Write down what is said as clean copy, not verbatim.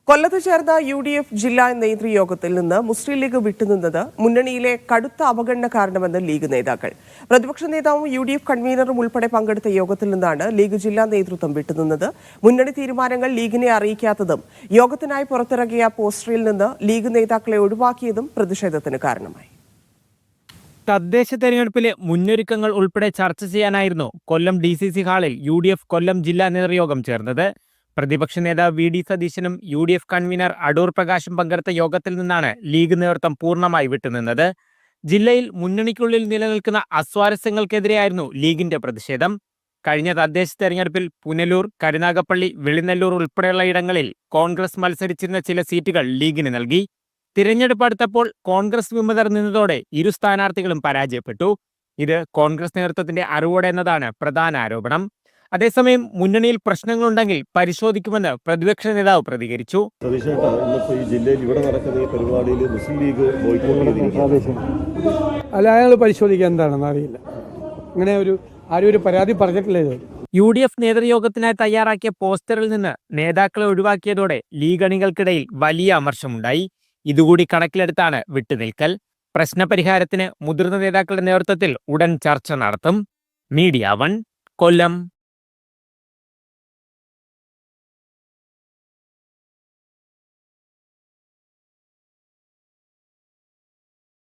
കൊല്ലത്ത് ചേർന്ന UDF ജില്ലാ നേതൃയോഗത്തിൽ നിന്ന് മുസ്ലിം ലീഗ് വിട്ടുനിന്നത് മുന്നണിയിലെ കടുത്ത അവഗണന കാരണമെന്ന് ലീഗ് നേതാക്കൾ. പ്രതിപക്ഷ നേതാവും UDF കൺവീനറും ഉൾപ്പെടെ പങ്കെടുത്ത യോഗത്തിൽ നിന്നാണ് ലീഗ് ജില്ലാ നേതൃത്വം വിട്ടുനിന്നത്. മുന്നണി തീരുമാനങ്ങൾ ലീഗിനെ അറിയിക്കാത്തതും യോഗത്തിനായി പുറത്തിറക്കിയ പോസ്റ്ററിൽ നിന്ന് ലീഗ് നേതാക്കളെ ഒഴിവാക്കിയതും പ്രതിഷേധത്തിന് കാരണമായി. തദ്ദേശ തെരഞ്ഞെടുപ്പിലെ മുന്നൊരുക്കങ്ങൾ ഉൾപ്പെടെ ചർച്ച ചെയ്യാനായിരുന്നു കൊല്ലം DCC ഹാളിൽ UDF കൊല്ലം ജില്ലാ നേതൃയോഗം ചേർന്നത്. പ്രതിപക്ഷ നേതാവ് VD സതീശനും UDF കൺവീനർ അടൂർ പ്രകാശും പങ്കെടുത്ത യോഗത്തിൽ നിന്നാണ് ലീഗ് നേതൃത്വം പൂർണ്ണമായി വിട്ടുനിന്നത്. ജില്ലയിൽ മുന്നണിക്കുള്ളിൽ നിലനിൽക്കുന്ന അസ്വാരസ്യങ്ങൾക്കെതിരെയായിരുന്നു ലീഗിന്റെ പ്രതിഷേധം. കഴിഞ്ഞ തദ്ദേശ തെരഞ്ഞെടുപ്പിൽ പുനലൂർ, കരുനാഗപ്പള്ളി, വെളിനെല്ലൂർ ഉൾപ്പെടെയുള്ള ഇടങ്ങളിൽ കോൺഗ്രസ് മത്സരിച്ചിരുന്ന ചില സീറ്റുകൾ ലീഗിന് നൽകി. തിരഞ്ഞെടുപ്പ് അടുത്തപ്പോൾ കോൺഗ്രസ് വിമതർ നിന്നതോടെ ഇരു സ്ഥാനാർത്ഥികളും പരാജയപ്പെട്ടു. ഇത് കോൺഗ്രസ് നേതൃത്വത്തിന്റെ അറിവോടെ എന്നതാണ് പ്രധാന ആരോപണം. അതേസമയം മുന്നണിയിൽ പ്രശ്നങ്ങളുണ്ടെങ്കിൽ പരിശോധിക്കുമെന്ന് പ്രതിപക്ഷ നേതാവ് പ്രതികരിച്ചു. അയാൾ പരിശോധിക്കാൻ എന്താണെന്ന് അറിയില്ല. അങ്ങനെ ആരും ഒരു പരാതി പറഞ്ഞിട്ടില്ല. UDF നേതൃയോഗത്തിനായി തയ്യാറാക്കിയ പോസ്റ്ററിൽ നിന്ന് നേതാക്കളെ ഒഴിവാക്കിയതോടെ ലീഗ് അണികൾക്കിടയിൽ വലിയ അമർഷമുണ്ടായി. ഇതുകൂടി കണക്കിലെടുത്താണ് വിട്ടുനിൽക്കൽ. പ്രശ്നപരിഹാരത്തിന് മുതിർന്ന നേതാക്കളുടെ നേതൃത്വത്തിൽ ഉടൻ ചർച്ച നടത്തും. മീഡിയ 1 കൊല്ലം.